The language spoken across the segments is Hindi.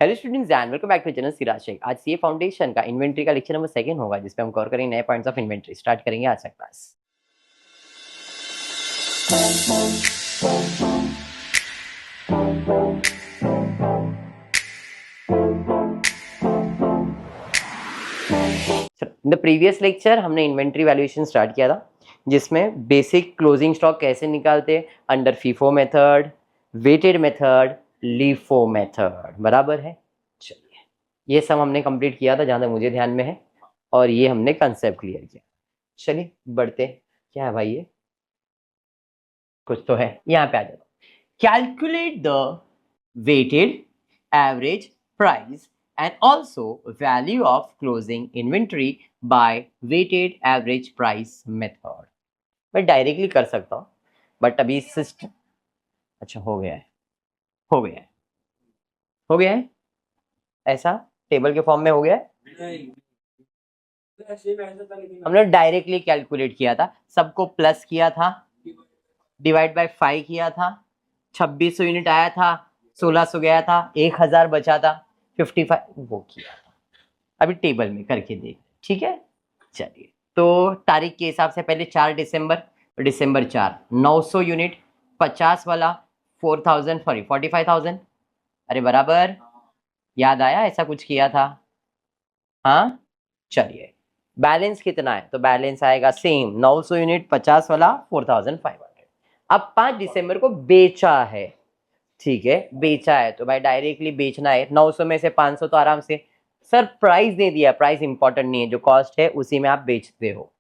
Hello students and welcome back to channel Siraj Shaikh. आज सीए फाउंडेशन का इन्वेंट्री का लेक्चर नंबर 2 होगा, जिसपे हम कवर करेंगे नए पॉइंट्स ऑफ इन्वेंट्री। स्टार्ट करेंगे आज का class. In the previous lecture हमने इन्वेंट्री वैल्यूएशन स्टार्ट किया था, जिसमें बेसिक क्लोजिंग स्टॉक कैसे निकालते under FIFO method, weighted method, LIFO method. बराबर है। चलिए, ये सब हमने कंप्लीट किया था जहां तक मुझे ध्यान में है, और ये हमने कंसेप्ट क्लियर किया। चलिए बढ़ते। क्या है भाई, ये कुछ तो है। यहाँ पे आ जाओ। Calculate the weighted average price and also value of closing inventory by weighted average price method। मैं डायरेक्टली कर सकता हूँ, बट अभी सिस्टम अच्छा हो गया है, हो गया है, हो गया है। ऐसा टेबल के फॉर्म में हो गया है। हमने डायरेक्टली कैलकुलेट किया था, सबको प्लस किया था, डिवाइड बाय 5 किया था, 2600 यूनिट आया था, 1600 गया था, 1000 बचा था, 55 वो किया था। अभी टेबल में करके देख, ठीक है। चलिए, तो तारीख के हिसाब से पहले 4 दिसंबर, दिसंबर 4 900 यूनिट, 50 वाला 4000 सॉरी 45,000। अरे बराबर, याद आया ऐसा कुछ किया था। हाँ चलिए, बैलेंस कितना है, तो बैलेंस आएगा सेम 900 यूनिट, 50 वाला 4500। अब 5 दिसंबर को बेचा है, ठीक है, बेचा है तो भाई डायरेक्टली बेचना है। 900 में से 500 तो आराम से, सर प्राइस दे दिया, प्राइस इंपॉर्टेंट नहीं है, जो कॉस्ट है उसी में आप बेचते हो।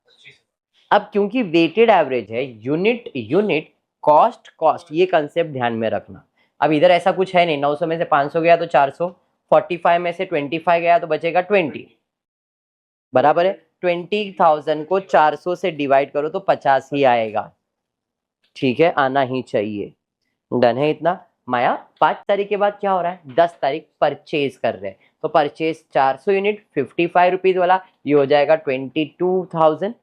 अब क्योंकि वेटेड एवरेज है, यूनिट यूनिट कॉस्ट कॉस्ट, ये कंसेप्ट ध्यान में रखना। अब इधर ऐसा कुछ है नहीं, 900 में से 500 गया तो 400, 45 में से 25 गया तो बचेगा 20। बराबर है। 20,000 को 400 से डिवाइड करो तो 50 ही आएगा, ठीक है, आना ही चाहिए। डन है इतना। माया 5 तारीख के बाद क्या हो रहा है, 10 तारीख परचेज कर रहे हैं, तो परचेज 400 यूनिट 55 रुपीज वाला, ये हो जाएगा 22,000।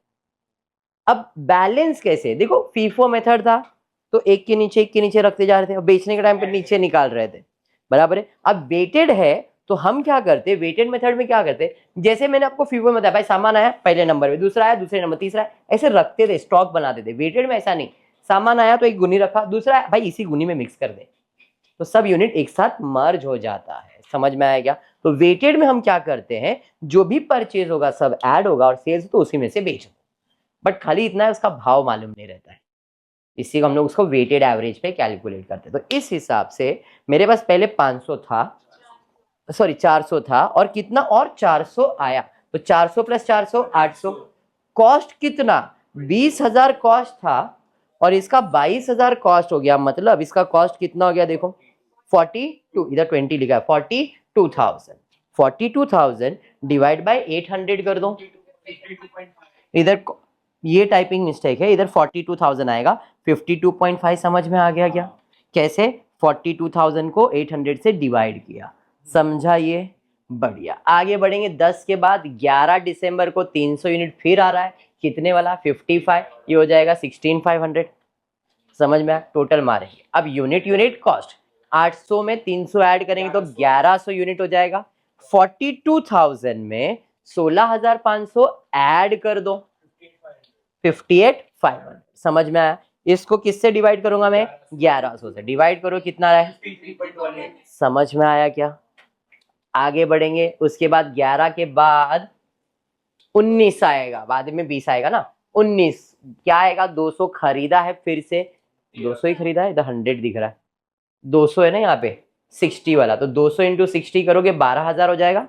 अब बैलेंस कैसे देखो, फीफो मेथड था तो एक के नीचे रखते जा रहे थे, और बेचने के टाइम पे नीचे निकाल रहे थे। बराबर है। अब वेटेड है तो हम क्या करते, वेटेड मेथड में क्या करते, जैसे मैंने आपको फीफो में बताया, भाई सामान आया पहले नंबर पे, दूसरा आया दूसरे नंबर, तीसरा आया, ऐसे रखते थे, स्टॉक बनाते थे। वेटेड में ऐसा नहीं, सामान आया तो एक गुनी रखा, दूसरा भाई इसी गुनी में मिक्स कर दे, तो सब यूनिट एक साथ मर्ज हो जाता है। समझ में आया क्या। तो वेटेड में हम क्या करते हैं, जो भी परचेज होगा सब ऐड होगा, और सेल्स तो उसी में से बेच दो, बट खाली इतना है उसका भाव मालूम नहीं रहता है, इसी को हम लोग उसको वेटेड एवरेज पे कैलकुलेट करते हैं। तो इस हिसाब से मेरे पास पहले 500 था, सॉरी 400 था, और कितना और 400 आया, तो 400 प्लस 400 800। कॉस्ट कितना, 20,000 कॉस्ट था, और इसका 22,000 कॉस्ट हो गया, मतलब इसका कॉस्ट कितना हो गया देखो 42, इधर 20 लिखा है, 42,000। 42,000 डिवाइड बाय 800 कर दो, इधर ये टाइपिंग मिस्टेक है, इधर 42,000 आएगा, 52.5 समझ में आ गया क्या, कैसे 42,000 को 800 से डिवाइड किया, समझा ये। बढ़िया, आगे बढ़ेंगे। 10 के बाद 11 दिसंबर को 300 यूनिट फिर आ रहा है, कितने वाला 55, ये हो जाएगा 16,500। समझ में आया, टोटल मारेंगे। अब यूनिट यूनिट कॉस्ट 800 में 300 ऐड करेंगे तो 1100 यूनिट हो जाएगा। 42,000 में 16,500 ऐड कर दो, 58,500। समझ में आया। इसको किससे डिवाइड करूंगा मैं, 1100 से डिवाइड करो, कितना रहा है, समझ में आया क्या। आगे बढ़ेंगे, उसके बाद 11 के बाद 19 आएगा, बाद में 20 आएगा ना, 19 क्या आएगा, 200 खरीदा है, फिर से 200 ही खरीदा है, इधर 100 दिख रहा है, 200 है ना यहाँ पे 60 वाला, तो 200 इंटू 60 करोगे 12,000 हो जाएगा।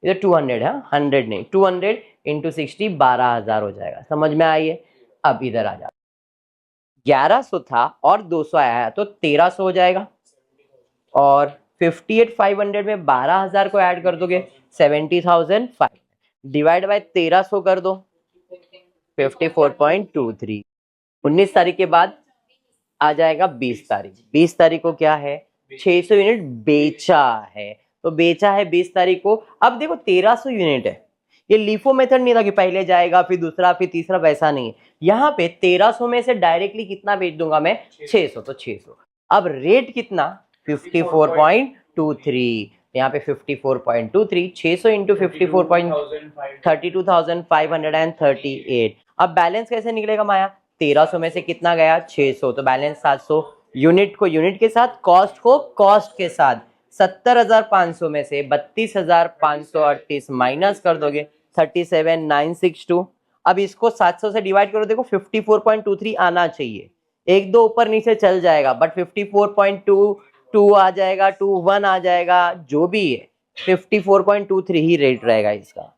इधर 200 है, 100 नहीं, 200 इंटू 60 12,000 हो जाएगा। समझ में आइए। अब इधर आ जा, 1100 था और 200 आया है तो 1300 हो जाएगा, और 58,500 में 12,000 को ऐड कर दोगे 70,500, डिवाइड बाय 1300 कर दो 54.23। 19 तारीख के बाद आ जाएगा 20 तारीख। 20 तारीख को क्या है, 600 यूनिट बेचा है, तो बेचा है 20 तारीख को। अब देखो 1300 यूनिट है, ये लीफो मेथड नहीं था कि पहले जाएगा फिर दूसरा फिर तीसरा, वैसा नहीं है। यहाँ पे 1300 में से डायरेक्टली कितना बेच दूंगा मैं, 600, तो 600। अब रेट कितना 54.23, यहाँ पे 54.23, 600 इंटू 54.32,538। अब बैलेंस कैसे निकलेगा माया? 1300 में से कितना गया? 600, तो बैलेंस 700। यूनिट को यूनिट के साथ, कॉस्ट को कॉस्ट के साथ। 70,500 में से 32,538 माइनस कर दोगे 37,962। अब इसको 700 से डिवाइड करो, देखो 54.23 आना चाहिए। एक दो ऊपर नीचे चल जाएगा, बट 54.22 आ जाएगा, 21 आ जाएगा, जो भी है 54.23 ही रेट रहेगा इसका।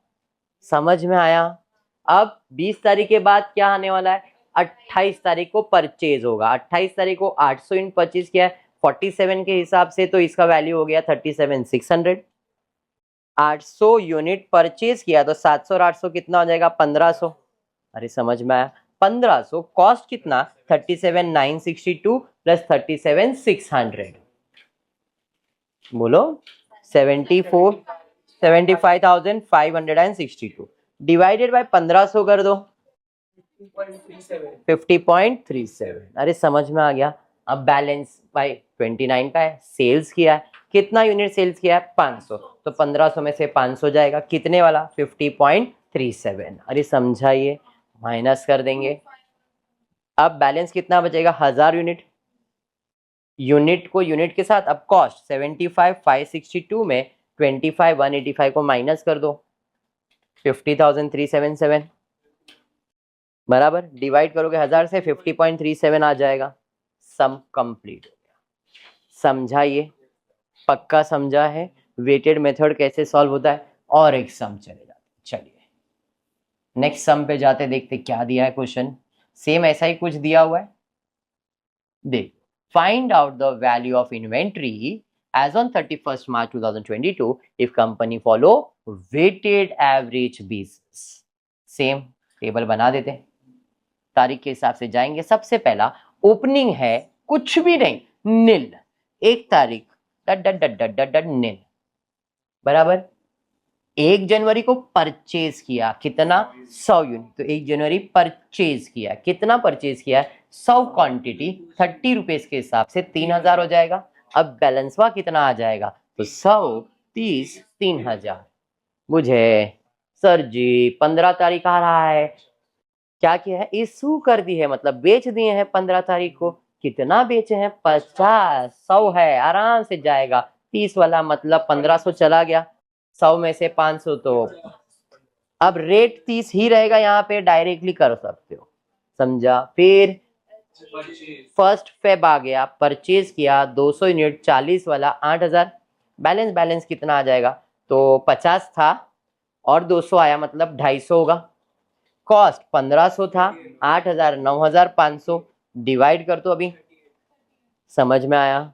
समझ में आया? अब 20 तारीख के बाद क्या आने वाला है? 28 तारीख को परचेज होगा। 28 तारीख को 800 इन 25 किया है 47 के हिसाब से, तो इसका वैल्यू हो गया 37,600। 800 यूनिट परचेज किया तो 700 और 800 कितना हो जाएगा? 1500। अरे समझ में आया? 1500 कॉस्ट कितना? 37,962 प्लस 37,600, बोलो 75,562 डिवाइडेड बाय 1500 कर दो 50.37। अरे समझ में आ गया? अब बैलेंस बाय 29 का है, सेल्स किया है, कितना यूनिट सेल्स किया है? 500, तो 1500 में से 500 जाएगा, कितने वाला? 50.37। अरे समझाइए, माइनस कर देंगे। अब बैलेंस कितना बचेगा? 1000 यूनिट। यूनिट को यूनिट के साथ, अब कॉस्ट 75,562 में 25,185 को माइनस कर दो 50,377 बराबर, डिवाइड करोगे 1000 से 50.37 आ जाएगा। सम कंप्लीट हो गया। समझाइए, पक्का समझा है वेटेड मेथड कैसे सॉल्व होता है? और एक सम चले जाते, चलिए नेक्स्ट सम पे जाते, देखते क्या दिया है क्वेश्चन। सेम ऐसा ही कुछ दिया हुआ है, देख। Find out the value of inventory as on 31st March 2022 if company follow weighted average basis। Same table बना देते, तारीख के हिसाब से जाएंगे। सबसे पहला ओपनिंग है, कुछ भी नहीं, नील। 1 तारीख नील बराबर। 1 जनवरी को परचेज किया, कितना? 100 यूनिट। तो 1 जनवरी परचेज किया, कितना परचेज किया? 100 क्वांटिटी, 30 रुपीज के हिसाब से 3000 हो जाएगा। अब बैलेंसवा कितना आ जाएगा? तो 100 30 3000। मुझे सर जी 15 तारीख आ रहा है, क्या किया है? इशू कर दी है, मतलब बेच दिए हैं 15 तारीख को। कितना बेचे हैं? 50। 100 है, आराम से जाएगा। 30 वाला मतलब 1500 चला गया, 100 में से 500, तो अब रेट 30 ही रहेगा, यहाँ पे डायरेक्टली कर सकते हो, समझा? फिर 1 फेब आ गया, परचेज किया 200 यूनिट, 40 वाला 8000। बैलेंस कितना आ जाएगा? तो 50 था और 200 आया, मतलब 250 होगा। कॉस्ट 1500 था, 8000 9500, डिवाइड कर दो अभी। समझ में आया?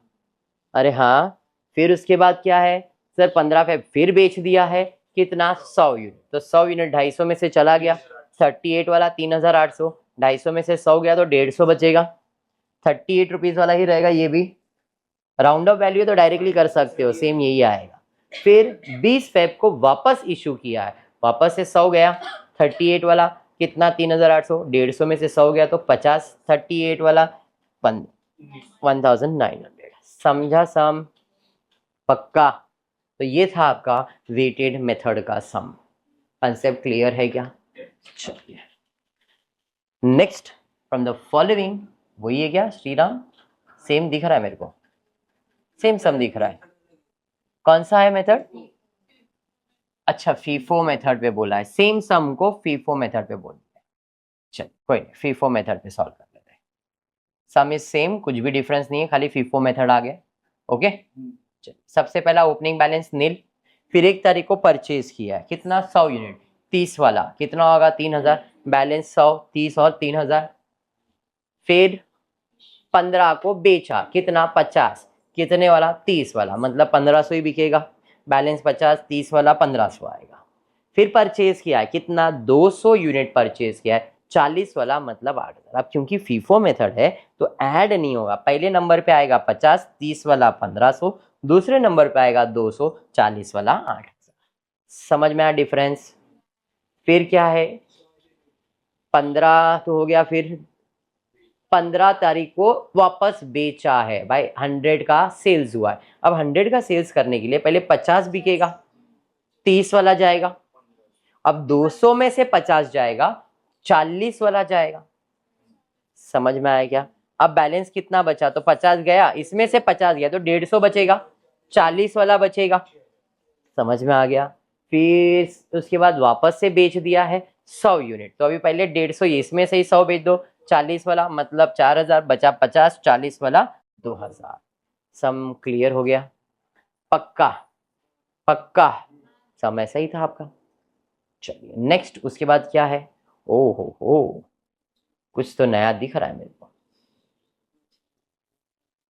अरे हाँ। फिर उसके बाद क्या है सर? 15 फेब फिर बेच दिया है, कितना? 100 यूनिट। तो 100 यूनिट 250 में से चला गया, 38 वाला 3800, 250 में से 100 गया तो 150 बचेगा। 38 रुपीज वाला ही रहेगा, ये भी राउंड ऑफ वैल्यू तो डायरेक्टली कर सकते हो, सेम यही आएगा। फिर 20 फेब को वापस इशू किया है, वापस से 100 गया, 38 वाला कितना? 3800, 150 में से 100 गया तो 50, 38 वाला 1900। समझा सम? पक्का? तो ये था आपका वेटेड मेथड का सम। कंसेप्ट क्लियर है क्या? चलिए नेक्स्ट, फ्रॉम द फॉलोइंग, वही है क्या श्रीराम? सेम दिख रहा है मेरे को, सेम सम दिख रहा है। कौन सा है मेथड? अच्छा, फीफो मेथड पे बोला है, सेम सम को फीफो मेथड पे बोल दिया। चलिए कोई नहीं, फीफो मेथड पे सॉल्व कर लेते हैं। सम इज सेम, कुछ भी डिफरेंस नहीं है, खाली फीफो मेथड आ गया। ओके, सबसे पहला ओपनिंग बैलेंस नील। फिर 1 तारीख को परचेज किया है, कितना? 100 यूनिट, 30 वाला कितना होगा? 3000। बैलेंस 100, 30 और 3000। फिर 15 को बेचा, कितना? 50, कितने वाला? 30 वाला, मतलब 1500 ही बिकेगा। बैलेंस 50, 30 वाला 1500 आएगा। फिर परचेज किया है, कितना? 200 यूनिट परचेज किया है, 40 वाला मतलब 8000। अब क्योंकि फीफो मेथड है तो ऐड नहीं होगा, पहले नंबर पे आएगा 50, 30 वाला 1500, दूसरे नंबर पे आएगा 200, 40 वाला 8000। समझ में आया डिफरेंस? फिर क्या है? 15 तो हो गया, फिर 15 तारीख को वापस बेचा है भाई, 100 का सेल्स हुआ है। अब 100 का सेल्स करने के लिए पहले 50 बिकेगा, 30 वाला जाएगा, अब 200 में से 50 जाएगा, 40 वाला जाएगा। समझ में आया क्या? अब बैलेंस कितना बचा? तो 50 गया, इसमें से 50 गया तो 150 बचेगा, 40 वाला बचेगा। समझ में आ गया? फिर उसके बाद वापस से बेच दिया है 100 यूनिट, तो अभी पहले 150, इसमें से ही 100 बेच दो, 40 वाला मतलब 4000 बचा, 50, 40 वाला 2000। सम क्लियर हो गया? पक्का? पक्का सम ऐसा ही था आपका। चलिए नेक्स्ट, उसके बाद क्या है? ओ हो, कुछ तो नया दिख रहा है मेरे को।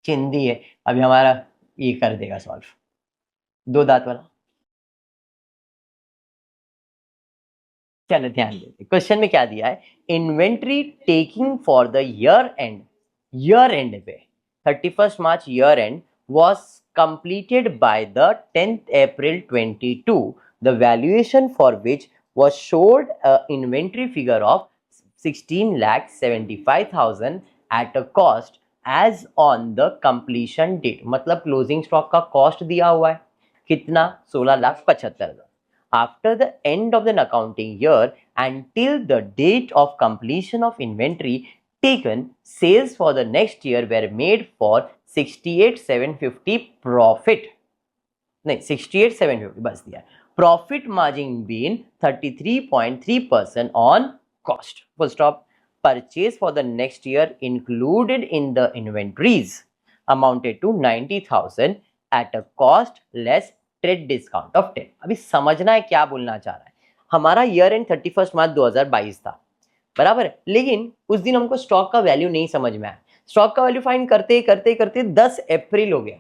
चिंदी है, अभी हमारा ये कर देगा सॉल्व, 2 दांत वाला। चलो ध्यान देते, क्वेश्चन में क्या दिया है? Inventory taking for the year and पे 31st March year and was completed by the 10th April 22. The valuation for which was showed a inventory figure of 16,75,000 at a cost as on the completion date. मतलब क्लोजिंग स्टॉक का कॉस्ट दिया हुआ है कितना? 16,75,000. After the end of the accounting year until the date of completion of inventory taken, sales for the next year were made for 68,750 profit. नहीं, 68,750 बस दिया। Profit margin being 33.3% on cost. Full stop. Purchase for the next year included in the inventories amounted to 90,000 at a cost less trade discount of 10। अभी समझना है क्या बोलना चाह रहा है। हमारा ईयर एंड 31 मार्च 2022 था, बराबर है, लेकिन उस दिन हमको स्टॉक का वैल्यू नहीं समझ में आया। स्टॉक का वैल्यू फाइंड करते करते 10 अप्रैल हो गया।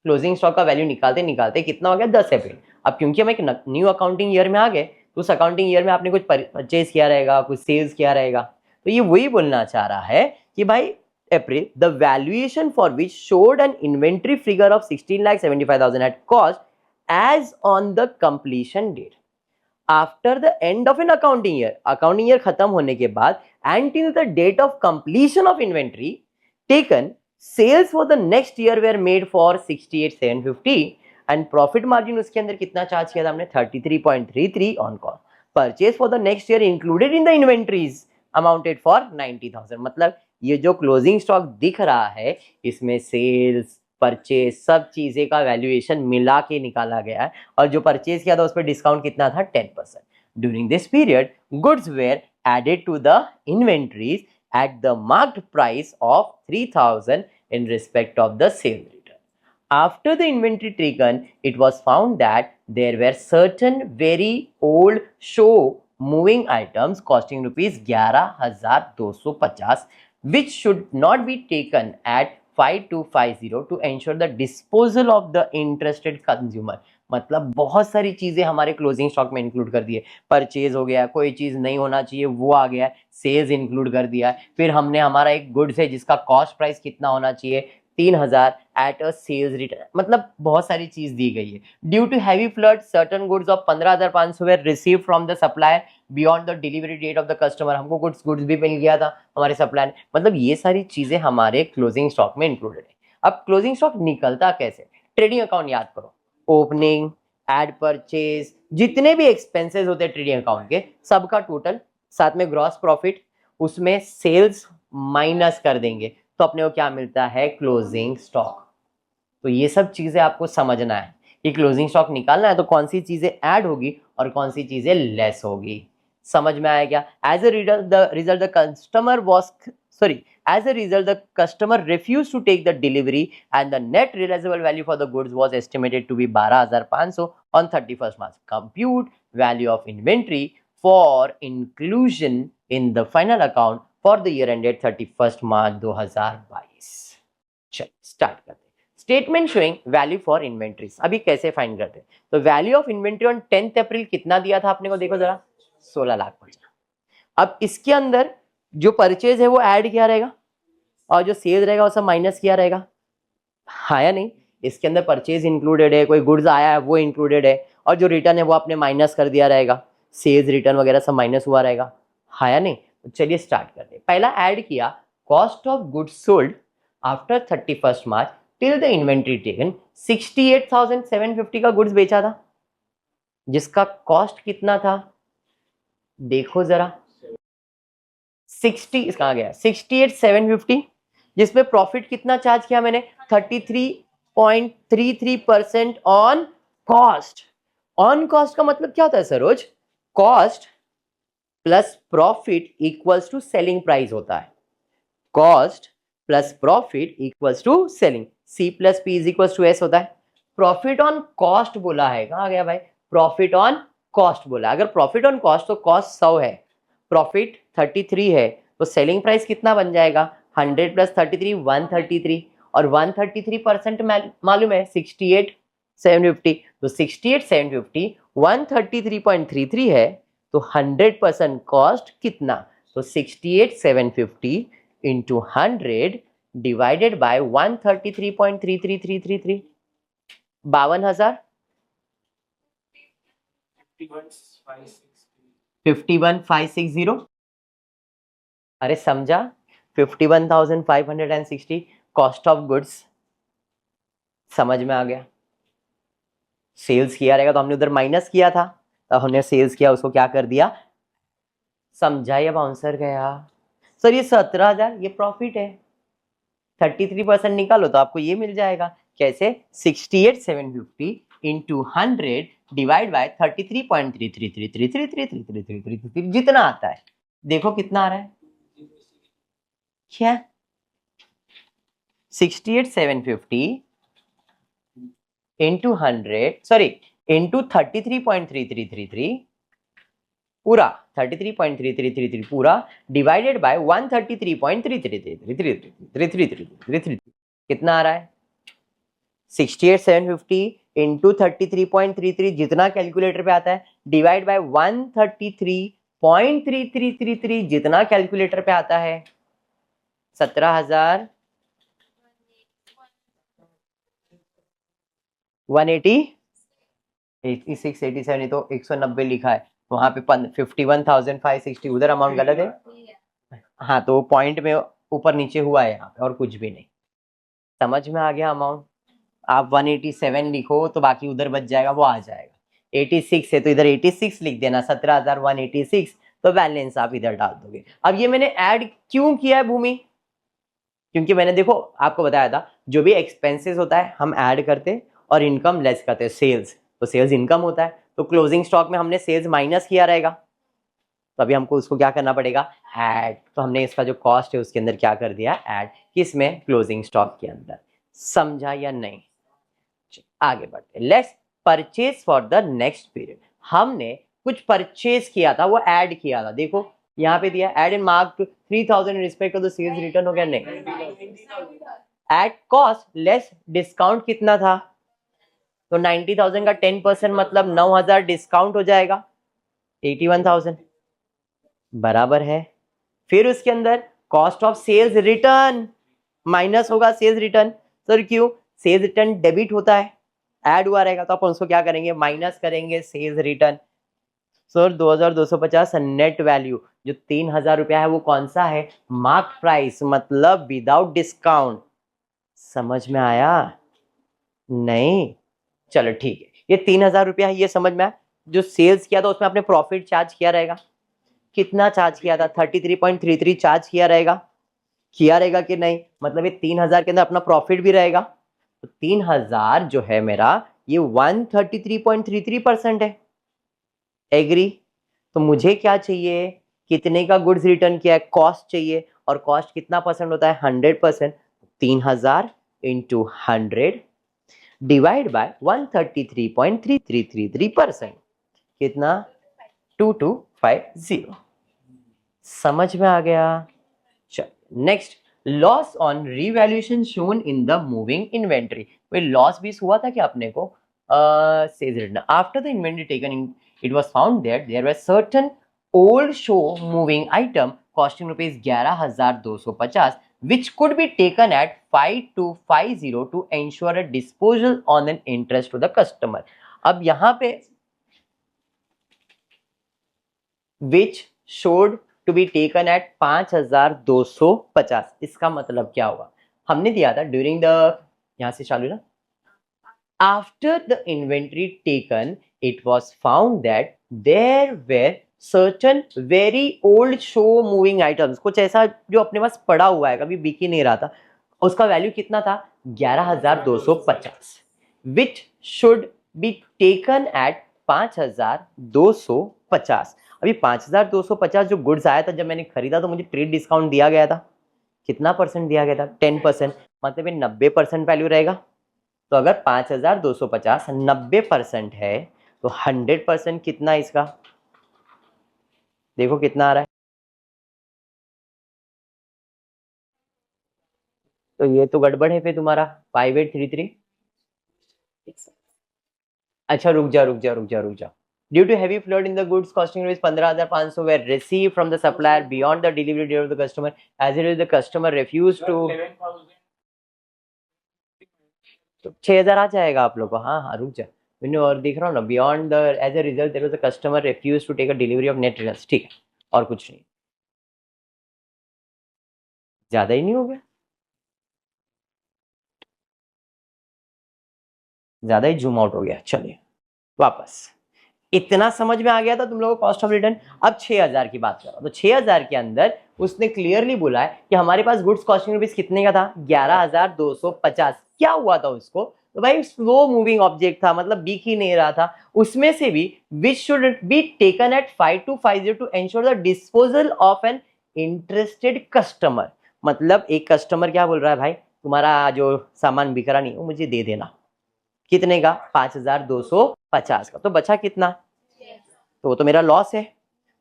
क्लोजिंग स्टॉक का वैल्यू निकालते कितना हो गया? 10 अप्रैल। अब क्योंकि हम एक न्यू अकाउंटिंग ईयर में आ गए, तो उस अकाउंटिंग ईयर में आपने कुछ परचेज किया रहेगा, कुछ सेल्स किया रहेगा, तो ये वही बोलना चाह रहा है कि भाई April, the valuation for which showed an inventory figure of 16,75,000 at cost as on the completion date after the end of an accounting year खत्म होने के बाद until the date of completion of inventory taken, sales for the next year were made for 68,750 and profit margin उसके अंदर कितना चार्ज किया था हमने? 33.33 on cost. Purchase for the next year included in the inventories amounted for 90,000. मतलब ये जो क्लोजिंग स्टॉक दिख रहा है इसमें सेल्स, परचेज, सब चीजें का वैल्यूएशन मिला के निकाला गया है, और जो परचेज किया था उस पर डिस्काउंट कितना था? 10%. During this period goods were added to the inventories at the marked price of 3,000 in respect of the sale return. After the inventory taken, it was found that there were certain very old show moving items costing rupees 11,250 which should not be taken at 5250 to ensure the disposal of the interested consumer. मतलब बहुत सारी चीजें हमारे क्लोजिंग स्टॉक में इंक्लूड कर दिए। परचेज हो गया, कोई चीज नहीं होना चाहिए वो आ गया, सेल्स इंक्लूड कर दिया, फिर हमने हमारा एक गुड्स है जिसका कॉस्ट प्राइस कितना होना चाहिए? 3,000 एट अ सेल्स रिटर्न, मतलब बहुत सारी चीज दी गई है। Due to heavy flood certain goods of 15,500 were received from the supplier beyond the delivery date of the customer. हमको गुड्स भी मिल गया था हमारे सप्लायर ने, मतलब ये सारी चीजें हमारे क्लोजिंग स्टॉक में इंक्लूडेड है। अब क्लोजिंग स्टॉक निकलता कैसे? ट्रेडिंग अकाउंट याद करो, ओपनिंग, एड परचेज, जितने भी एक्सपेंसेस होते हैं ट्रेडिंग अकाउंट के सबका टोटल, साथ में ग्रॉस प्रॉफिट, उसमें सेल्स माइनस कर देंगे तो अपने को क्या मिलता है? Closing stock. तो ये सब चीजें आपको समझना है कि क्लोजिंग स्टॉक निकालना है तो कौन सी चीजें ऐड होगी और कौन सी चीजें लेस होगी। समझ में आया क्या? As a result the customer was as a result the customer refused to take the delivery and the net realizable value for the goods was estimated to be 12,500 on 31st March. Compute value of inventory for inclusion in the final account for the year ended 31st March 2022. चलिए स्टार्ट करते हैं। Statement showing value for inventories. अभी कैसे फाइंड करते हैं? तो value of inventory on 10th अप्रैल कितना दिया था आपने को? देखो जरा, 16 लाख बचा। अब इसके अंदर जो परचेज है वो ऐड किया रहेगा और जो सेल रहेगा वो सब माइनस किया रहेगा, हाँ या नहीं? इसके अंदर परचेज इंक्लूडेड है, कोई गुड्स आया है वो इंक्लूडेड है, और जो रिटर्न है वो आपने माइनस कर दिया रहेगा, सेल्स रिटर्न वगैरह सब माइनस हुआ रहेगा, हाँ या नहीं? तो चलिए स्टार्ट करते हैं। पहला ऐड किया cost of goods sold after 31st March till the inventory taken 68,750 का गुड्स बेचा था, जिसका कॉस्ट कितना था देखो जरा, 60 कहाँ गया, 68,750, जिसमें प्रॉफिट कितना चार्ज किया मैंने 33.33% ऑन कॉस्ट। ऑन कॉस्ट का मतलब क्या होता है Saroj, cost plus profit equals to selling price होता है, cost plus profit equals to selling, C plus P is equals to S होता है। प्रॉफिट ऑन कॉस्ट बोला है, कहाँ गया भाई, प्रॉफिट ऑन कॉस्ट बोला, अगर प्रॉफिट ऑन कॉस्ट तो कॉस्ट 100 है, प्रॉफिट 33 है, तो सेलिंग प्राइस कितना बन जाएगा 100 प्लस 33 133, और 133% मालूम है 68,750, तो 68,750 133.33 है, तो 100% कॉस्ट कितना, तो 68,750 इंटू 100 डिवाइडेड बाय 133.33333, 52,000, 51,560, अरे समझा, 51,560 कॉस्ट ऑफ गुड्स, समझ में आ गया। सेल्स किया रहेगा तो हमने उधर माइनस किया था, तो हमने सेल्स किया उसको क्या कर दिया, समझा, या बाउंसर गया सर, ये 17,000 ये प्रॉफिट है, 33% निकालो तो आपको ये मिल जाएगा, कैसे 68,750 इंटू 100 डिवाइड बाय 33.3333333333 जितना आता है, देखो कितना आ रहा है, क्या 68,750 इंटू 100 सॉरी इंटू 33.3333 पूरा 33.3333 पूरा डिवाइडेड बाय 133.333333 कितना आ रहा है 68,750 इंटू 33.33 जितना कैलकुलेटर पे आता है डिवाइड बाय 133.3333 जितना कैलकुलेटर पे आता है 17,180 86 87 तो 190 लिखा है, तो वहां पे 51,560 उधर अमाउंट गलत है, हाँ तो पॉइंट में ऊपर नीचे हुआ है यहाँ पे और कुछ भी नहीं, समझ में आ गया अमाउंट। आप 187 लिखो तो बाकी उधर बच जाएगा, वो आ जाएगा, 86 है तो इधर 86 लिख देना, 17,186, तो बैलेंस आप इधर डाल दोगे। अब ये मैंने ऐड क्यों किया है भूमि, क्योंकि मैंने देखो आपको बताया था जो भी एक्सपेंसेस होता है हम ऐड करते और इनकम लेस करते हैं, सेल्स तो सेल्स इनकम होता है, तो क्लोजिंग स्टॉक में हमने सेल्स माइनस किया रहेगा, तो अभी हमको उसको क्या करना पड़ेगा ऐड, तो हमने इसका जो कॉस्ट है उसके अंदर क्या कर दिया ऐड, किसमें क्लोजिंग स्टॉक के अंदर, समझा या नहीं। आगे बढ़ते, let's purchase for the next period, हमने कुछ परचेज किया था वो ऐड किया था, देखो यहाँ पे दिया add in mark 3,000 respect of the sales return हो गया, नहीं एट कॉस्ट लेस डिस्काउंट कितना था, तो 90,000 का 10% मतलब 9,000 डिस्काउंट हो जाएगा 81,000 बराबर है। फिर उसके अंदर cost of sales return minus होगा सेल्स रिटर्न, सर क्यों, सेल्स रिटर्न डेबिट होता है, ऐड हुआ रहेगा तो अपन उसको क्या करेंगे माइनस करेंगे sales return, sir 2,250 net value, जो 3,000 रुपया है वो कौन सा है मार्क प्राइस मतलब विदाउट डिस्काउंट, समझ में आया नहीं, चलो ठीक है, ये 3,000 रुपया है ये समझ में आया, जो सेल्स किया था उसमें आपने प्रॉफिट चार्ज किया रहेगा, कितना चार्ज किया था 33.33 चार्ज किया रहेगा कि नहीं, मतलब ये 3,000 के अंदर अपना प्रॉफिट भी रहेगा, तो 3,000 जो है मेरा ये 133.33% है, एग्री। तो मुझे क्या चाहिए, कितने का गुड्स रिटर्न किया है, कॉस्ट चाहिए, और कॉस्ट कितना परसेंट होता है 100%, 3,000 इंटू 100 डिवाइड बाय 133.3333%, कितना 2250, समझ में आ गया। चलो next, loss on revaluation shown in the moving inventory, कोई लॉस भी हुआ था क्या अपने को, says written after the inventory taken in, it was found that there were certain old show moving item costing rupees 11,250 which could be taken at 5250 to ensure a disposal on an interest to the customer। अब यहाँ पे which showed to be taken at 5250। इसका मतलब क्या होगा, हमने दिया था ड्यूरिंग द, यहां से चालू ना, after the inventory taken it was found that there were certain very old slow moving items, कुछ ऐसा जो अपने पास पड़ा हुआ है, कभी बिक ही नहीं रहा था, उसका वैल्यू कितना था 11250, which should be taken at 5250। अभी 5250 जो गुड्स आया था जब मैंने खरीदा तो मुझे ट्रेड डिस्काउंट दिया गया था, कितना परसेंट दिया गया था 10%, मतलब ये 90% वैल्यू रहेगा। तो अगर 5250 90% है तो 100% कितना इसका, देखो कितना आ रहा है। तो ये तो गड़बड़ है फिर तुम्हारा 5833। अच्छा रुक जा। Due to heavy flood in the goods costing rupees 15,500 were received from the supplier beyond the delivery date of the customer, as it is the customer refused to, तो 6000 आ जाएगा आप लोग को। हाँ रुक जा, मैंने और देख रहा हूँ ना, beyond the, as a result there was a customer refuse to take a delivery of net results, ठीक है, और कुछ नहीं, ज्यादा ही नहीं हो गया, ज्यादा ही जूम आउट हो गया। चलिए वापस, इतना समझ में आ गया था तुम लोगों को कॉस्ट ऑफ रिटर्न। अब 6000 की बात करो तो 6000 के अंदर उसने क्लियरली बोला है कि हमारे पास गुड्स कॉस्टिंग रुपीज कितने का था 11250। क्या हुआ था उसको, तो भाई स्लो मूविंग ऑब्जेक्ट था, मतलब बिक ही नहीं रहा था, उसमें से भी which should be taken at 5250 to ensure the disposal of an interested customer. मतलब एक कस्टमर क्या बोल रहा है, भाई तुम्हारा जो सामान बिक रहा नहीं वो मुझे दे देना, कितने का 5250 का, तो बचा कितना, तो वो तो मेरा लॉस है,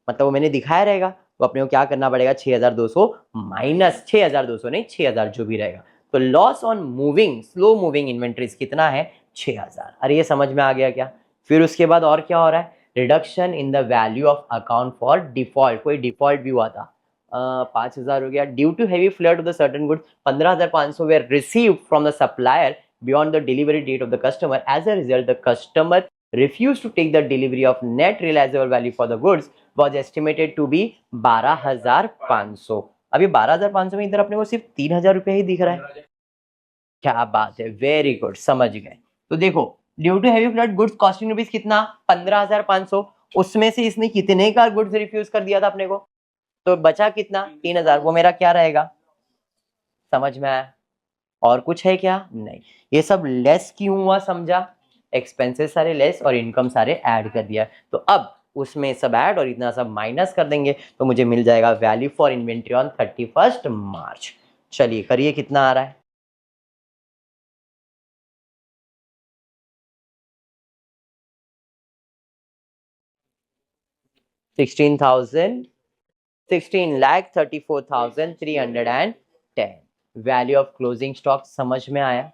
मतलब वो मैंने दिखाया रहेगा, तो अपने को क्या करना पड़ेगा 6200 माइनस 6200 नहीं 6000 जो भी रहेगा, तो loss on moving slow moving inventories कितना है 6000। अरे ये समझ में आ गया क्या। फिर उसके बाद और क्या हो रहा है, reduction in the value of account for default, कोई डिफॉल्ट भी हुआ था 5000 हो गया, due to heavy flood of the certain goods 15500 were received from the supplier beyond the delivery date of the customer. As a result, the customer refused to take the delivery of net realizable value for the goods was estimated to be 12500। अभी 12500 में इधर अपने को सिर्फ 3000 रुपये ही दिख रहा है। क्या बात है, वेरी गुड, समझ गए। तो देखो due to heavy flood goods costing rupees कितना 15500, उसमें से इसने कितने का गुड्स रिफ्यूज कर दिया था अपने को, तो बचा कितना 3000, वो मेरा क्या रहेगा, समझ में आया। और कुछ है क्या, नहीं, ये सब लेस क्यों हुआ समझा, एक्सपेंसेस सारे लेस और इनकम सारे ऐड कर दिया, तो अब उसमें सब ऐड और इतना सब माइनस कर देंगे तो मुझे मिल जाएगा वैल्यू फॉर इन्वेंट्री ऑन 31 मार्च। चलिए करिए कितना आ रहा है, $16,34,310। वैल्यू ऑफ क्लोजिंग स्टॉक समझ में आया।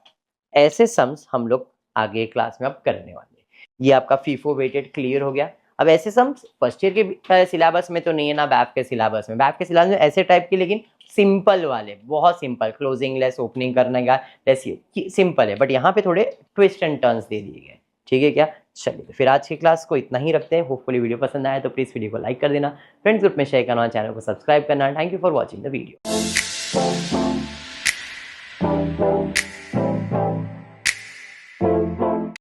ऐसे सम्स हम लोग आगे क्लास में अब करने वाले हैं। ये आपका फीफो वेटेड क्लियर हो गया। अब ऐसे सम्स फर्स्ट ईयर के सिलेबस में तो नहीं है ना, बैफ के सिलेबस में, बैफ के सिलेबस में ऐसे टाइप के, लेकिन सिंपल वाले, बहुत सिंपल, क्लोजिंग लेस ओपनिंग करने का लेस, ये सिंपल है, बट यहाँ पे थोड़े ट्विस्ट एंड टर्न्स दे दिए गए, ठीक है क्या। चलिए तो फिर आज की क्लास को इतना ही रखते हैं। होपफुली वीडियो पसंद आया तो प्लीज वीडियो को लाइक कर देना, फ्रेंड्स ग्रुप में शेयर करना, चैनल को सब्सक्राइब करना। Thank you for watching the video.